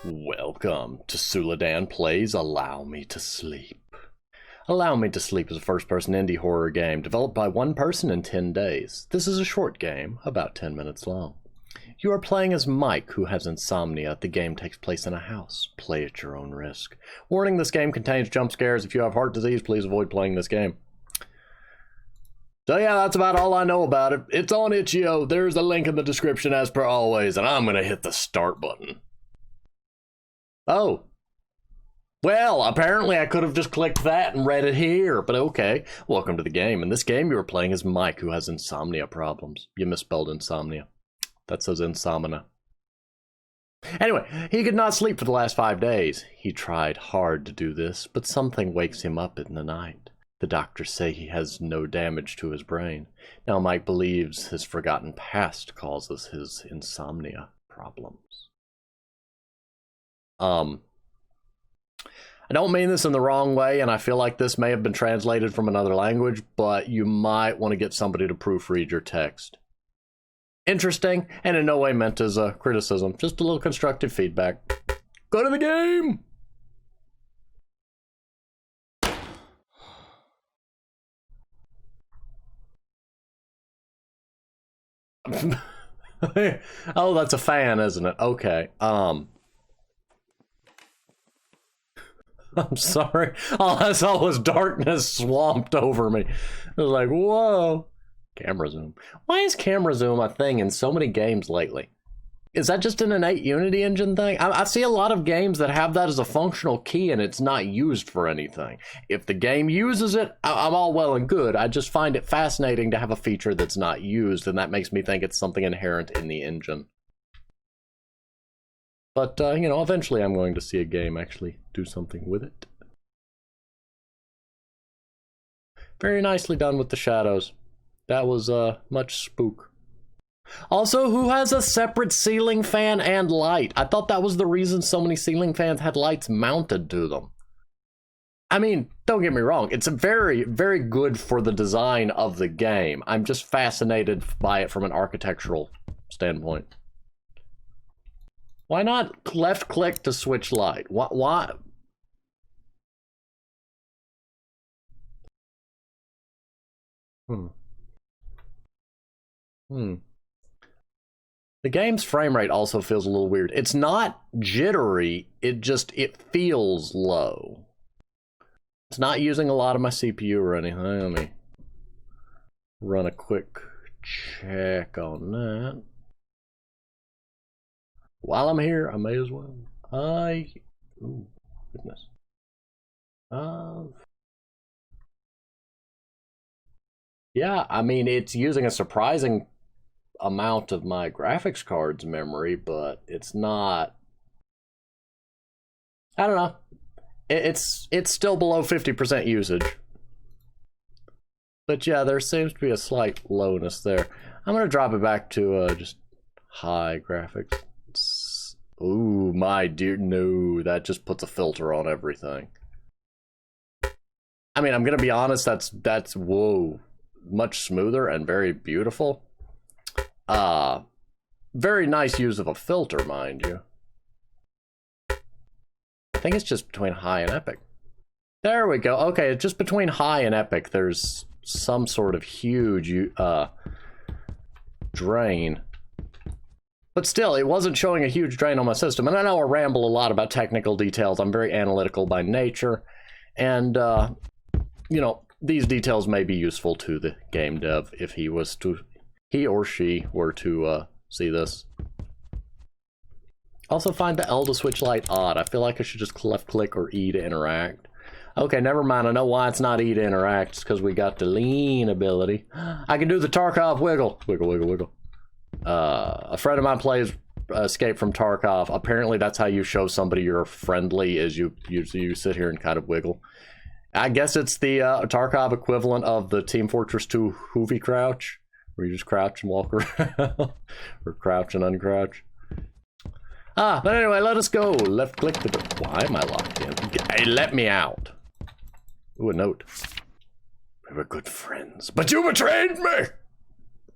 Welcome to Suladan Plays Allow Me to Sleep. Allow Me to Sleep is a first-person indie horror game developed by one person in 10 days. This is a short game, about 10 minutes long. You are playing as Mike, who has insomnia. The game takes place in a house. Play at your own risk. Warning, this game contains jump scares. If you have heart disease, please avoid playing this game. So yeah, that's about all I know about it. It's on itch.io. There's a link in the description as per always, and I'm gonna hit the start button. Oh. Well, apparently I could have just clicked that and read it here, but okay. Welcome to the game. In this game, you are playing as Mike, who has insomnia problems. You misspelled insomnia. That says insomnia. Anyway, he could not sleep for the last 5 days. He tried hard to do this, but something wakes him up in the night. The doctors say he has no damage to his brain. Now Mike believes his forgotten past causes his insomnia problems. I don't mean this in the wrong way, and I feel like this may have been translated from another language, but you might want to get somebody to proofread your text. Interesting, and in no way meant as a criticism, just a little constructive feedback. Go to the game! Oh, that's a fan, isn't it? Okay, I'm sorry. All I saw was darkness swamped over me. It was like, whoa. Camera zoom. Why is camera zoom a thing in so many games lately? Is that just an innate Unity engine thing? I see a lot of games that have that as a functional key and it's not used for anything. If the game uses it, I'm all well and good. I just find it fascinating to have a feature that's not used, and that makes me think it's something inherent in the engine. But, you know, eventually I'm going to see a game actually do something with it. Very nicely done with the shadows. That was, much spook. Also, who has a separate ceiling fan and light? I thought that was the reason so many ceiling fans had lights mounted to them. I mean, don't get me wrong. It's very, very good for the design of the game. I'm just fascinated by it from an architectural standpoint. Why not left click to switch light? Why? The game's frame rate also feels a little weird. It's not jittery, it feels low. It's not using a lot of my CPU or anything. Let me run a quick check on that. While I'm here, I may as well. Ooh, goodness. Yeah, I mean, it's using a surprising amount of my graphics card's memory, but it's not. I don't know. It's still below 50% usage. But yeah, there seems to be a slight lowness there. I'm gonna drop it back to just high graphics. Ooh, my dear, no, that just puts a filter on everything. I mean, I'm gonna be honest, that's whoa, much smoother and very beautiful. Very nice use of a filter, mind you. I think it's just between high and epic. There we go. Okay, it's just between high and epic, there's some sort of huge drain. But still, it wasn't showing a huge drain on my system. And I know I ramble a lot about technical details. I'm very analytical by nature. And, you know, these details may be useful to the game dev if he or she were to see this. Also find the L to switch light odd. I feel like I should just left click or E to interact. Okay, never mind. I know why it's not E to interact. It's because we got the lean ability. I can do the Tarkov wiggle. Wiggle, wiggle, wiggle. A friend of mine plays Escape from Tarkov. Apparently that's how you show somebody you're friendly, is you sit here and kind of wiggle. I guess it's the Tarkov equivalent of the Team Fortress 2 Hoovy crouch, where you just crouch and walk around, or crouch and uncrouch. But anyway, let us go. Left click the door. Why am I locked in? Hey, let me out. Ooh, a note. We were good friends, but you betrayed me!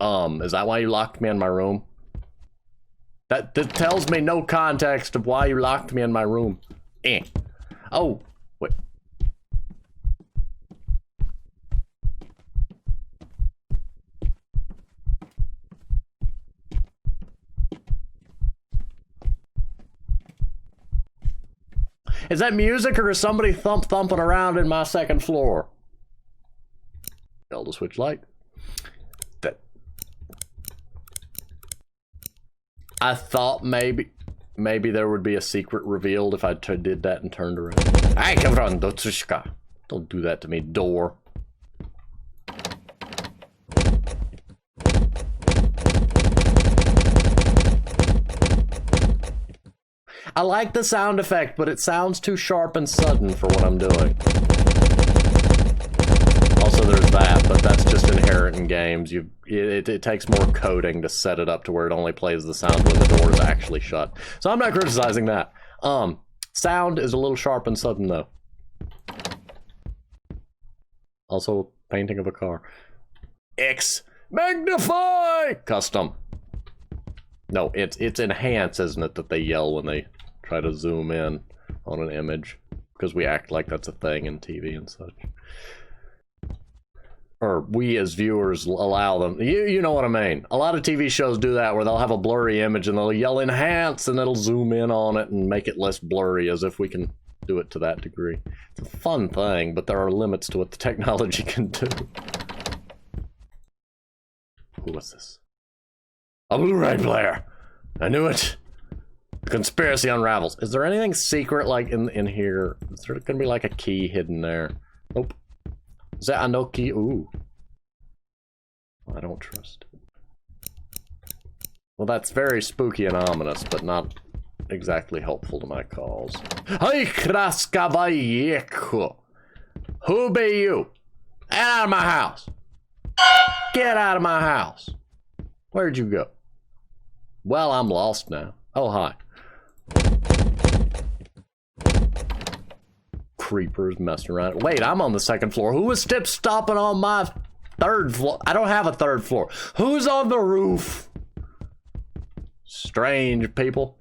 Is that why you locked me in my room? That tells me no context of why you locked me in my room. Oh, wait. Is that music or is somebody thumping around in my second floor? Elder switch light. That. I thought maybe there would be a secret revealed if I did that and turned around. Hey, come on, don't do that to me, door. I like the sound effect, but it sounds too sharp and sudden for what I'm doing. Also, there's that, but that's just inherent in games. It takes more coding to set it up to where it only plays the sound when the door is actually shut. So I'm not criticizing that. Sound is a little sharp and sudden, though. Also, a painting of a car. X magnify custom. No, it's enhance, isn't it, that they yell when they try to zoom in on an image, because we act like that's a thing in TV and such. Or we as viewers allow them. You know what I mean. A lot of TV shows do that where they'll have a blurry image and they'll yell enhance and it'll zoom in on it and make it less blurry, as if we can do it to that degree. It's a fun thing, but there are limits to what the technology can do. Ooh, what's this? A Blu-ray player. I knew it. The conspiracy unravels. Is there anything secret like in here? Is there gonna be like a key hidden there? Nope. Is that a no key? Ooh. I don't trust it. Well, that's very spooky and ominous, but not exactly helpful to my cause. Hey, Kraskavayeko. Who be you? Get out of my house. Get out of my house. Where'd you go? Well, I'm lost now. Oh, hi. Creepers messing around. Wait, I'm on the second floor. Who was stomping on my third floor? I don't have a third floor. Who's on the roof? Strange people.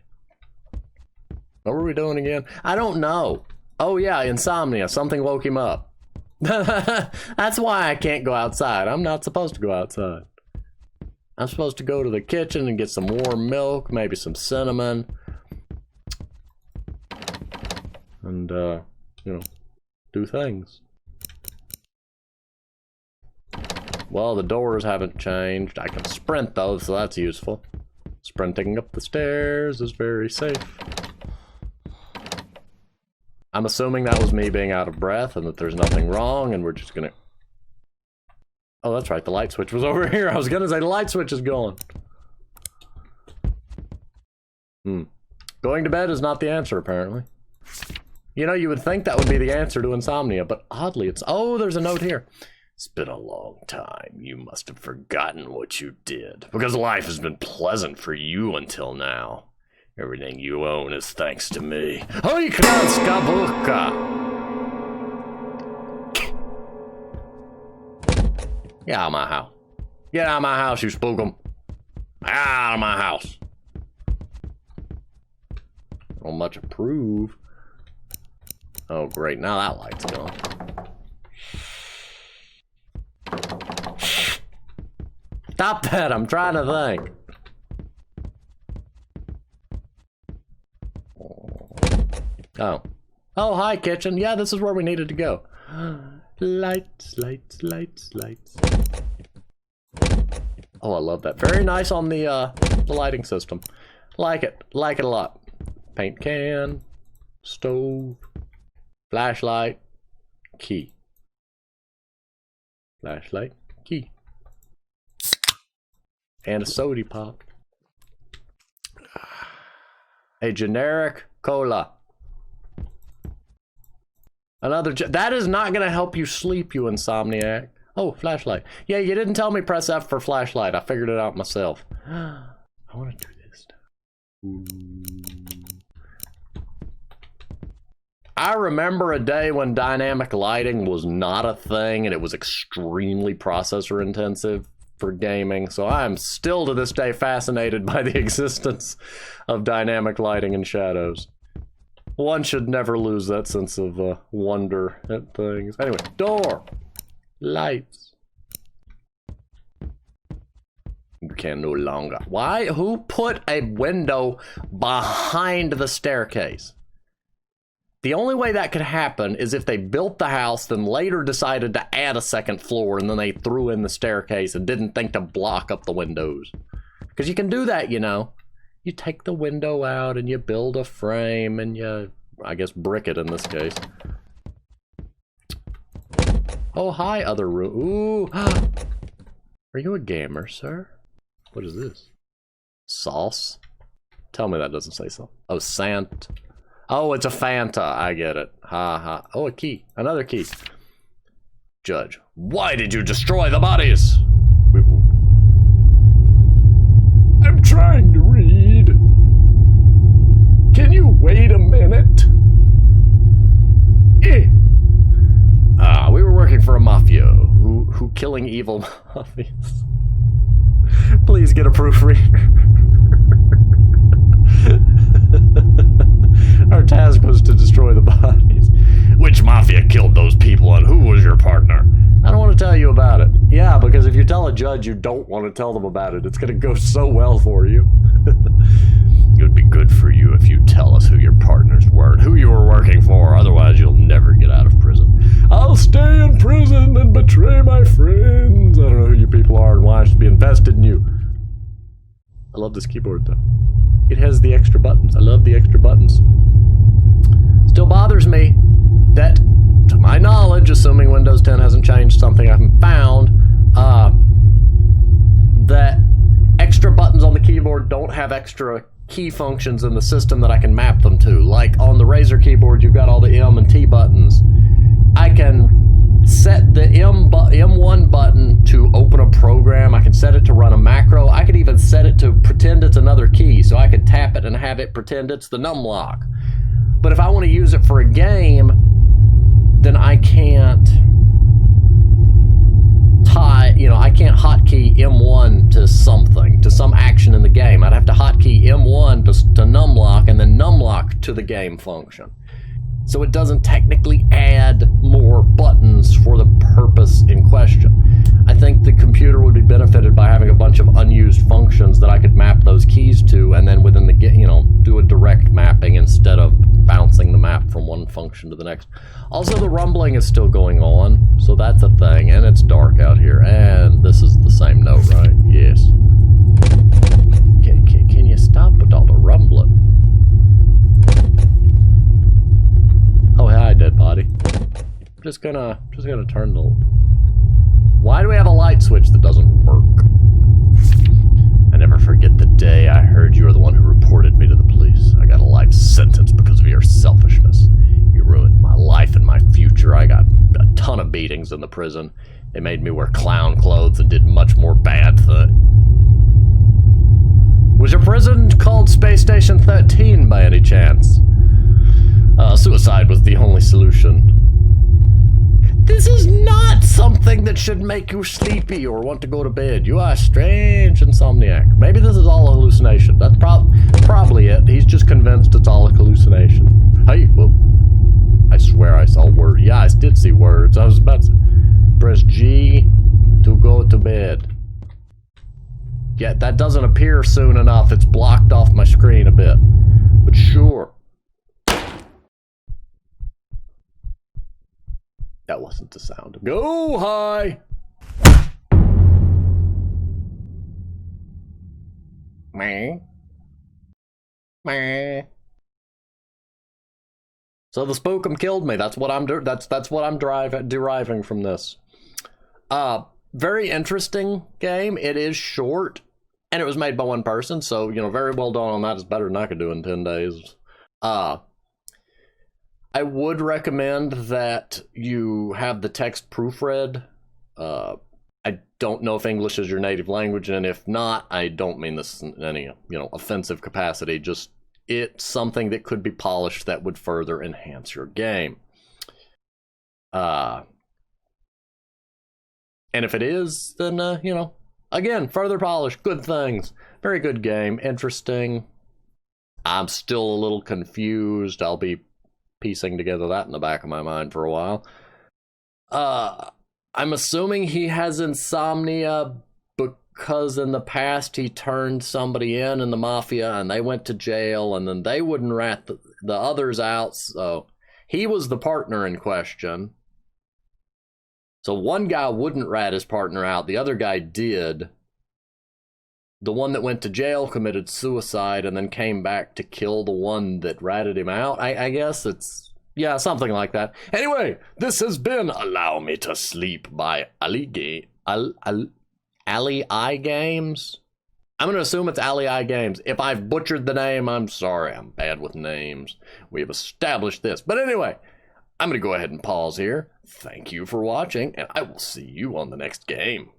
What were we doing again? I don't know. Oh yeah, insomnia. Something woke him up. That's why I can't go outside. I'm not supposed to go outside. I'm supposed to go to the kitchen and get some warm milk, maybe some cinnamon. And, you know, do things. Well, the doors haven't changed. I can sprint, though, so that's useful. Sprinting up the stairs is very safe. I'm assuming that was me being out of breath and that there's nothing wrong, and we're just gonna... Oh, that's right, the light switch was over here. I was gonna say the light switch is gone. Going to bed is not the answer, apparently. You know, you would think that would be the answer to insomnia, but oddly it's... Oh, there's a note here. It's been a long time. You must have forgotten what you did, because life has been pleasant for you until now. Everything you own is thanks to me. Hoi Kranskabuka! Get out of my house. Get out of my house, you spookum. Out of my house. Don't much approve. Oh, great. Now that light's gone. Stop that. I'm trying to think. Oh. Oh, hi, kitchen. Yeah, this is where we needed to go. Lights, lights, lights, lights. Oh, I love that. Very nice on the lighting system. Like it. Like it a lot. Paint can. Stove. Flashlight. Key. Flashlight. Key. And a soda pop. A generic cola. Another... That is not going to help you sleep, you insomniac. Oh, flashlight. Yeah, you didn't tell me press F for flashlight. I figured it out myself. I want to do this now. I remember a day when dynamic lighting was not a thing and it was extremely processor intensive. for gaming, so I'm still to this day fascinated by the existence of dynamic lighting and shadows. One should never lose that sense of wonder at things. Anyway, door, lights. You can no longer. Why? Who put a window behind the staircase? The only way that could happen is if they built the house, then later decided to add a second floor, and then they threw in the staircase and didn't think to block up the windows. Because you can do that, you know. You take the window out and you build a frame and you, I guess, brick it in this case. Oh, hi, other room. Ooh. Are you a gamer, sir? What is this? Sauce? Tell me that doesn't say so. Oh, Sant. Oh, it's a Fanta. I get it. Ha ha. Oh, a key. Another key. Judge. Why did you destroy the bodies? I'm trying to read. Can you wait a minute? We were working for a mafia who killing evil mafias. Please get a proofreader. Our task was to destroy the bodies. Which mafia killed those people and who was your partner? I don't want to tell you about it. Yeah, because if you tell a judge you don't want to tell them about it, it's going to go so well for you. It would be good for you if you tell us who your partners were and who you were working for. Otherwise, you'll never get out of prison. I'll stay in prison and betray my friends. I don't know who you people are and why I should be invested in you. I love this keyboard, though. It has the extra buttons. I love the extra buttons. Still bothers me that, to my knowledge, assuming Windows 10 hasn't changed something I haven't found, that extra buttons on the keyboard don't have extra key functions in the system that I can map them to. Like on the Razer keyboard, you've got all the M and T buttons. I can set the M1 button to open a program. I can set it to run a macro. I could even set it to pretend it's another key, so I could tap it and have it pretend it's the numlock. But if I want to use it for a game, then I can't I can't hotkey M1 to something, to some action in the game. I'd have to hotkey M1 to numlock and then numlock to the game function. So it doesn't technically add more buttons for the purpose in question. I think the computer would be benefited by having a bunch of unused functions that I could map those keys to, and then within the do a direct mapping instead of bouncing the map from one function to the next. Also, the rumbling is still going on, so that's a thing, and it's dark out here, and this is the same note, right? Yes. Can you stop with all the rumbling? Oh, hi, dead body. I'm just gonna turn the... Why do we have a light switch that doesn't work? I never forget the day I heard you were the one who reported me to the police. I got a life sentence because of your selfishness. You ruined my life and my future. I got a ton of beatings in the prison. They made me wear clown clothes and did much more bad things. Was your prison called Space Station 13 by any chance? Suicide was the only solution. This is not something that should make you sleepy or want to go to bed. You are a strange insomniac. Maybe this is all a hallucination. That's probably it. He's just convinced it's all a hallucination. Hey, well, I swear I saw words. Yeah, I did see words. I was about to press G to go to bed. Yeah, that doesn't appear soon enough. It's blocked off my screen a bit. But sure. That wasn't the sound. Go high! Meh. Meh. So the spookum killed me. That's what I'm deriving from this. Very interesting game. It is short, and it was made by one person, so very well done on that. It's better than I could do in 10 days. I would recommend that you have the text proofread. I don't know if English is your native language, and if not, I don't mean this in any, offensive capacity. Just it's something that could be polished that would further enhance your game. And if it is, then, Again, further polish, good things. Very good game, interesting. I'm still a little confused. I'll be piecing together that in the back of my mind for a while. I'm assuming he has insomnia because in the past he turned somebody in the mafia and they went to jail and then they wouldn't rat the others out, so he was the partner in question. So one guy wouldn't rat his partner out, the other guy did. The one that went to jail committed suicide and then came back to kill the one that ratted him out. I guess it's, yeah, something like that. Anyway, this has been Allow Me to Sleep by Ali I Games. I'm going to assume it's Ali I Games. If I've butchered the name, I'm sorry. I'm bad with names. We've established this. But anyway, I'm going to go ahead and pause here. Thank you for watching, and I will see you on the next game.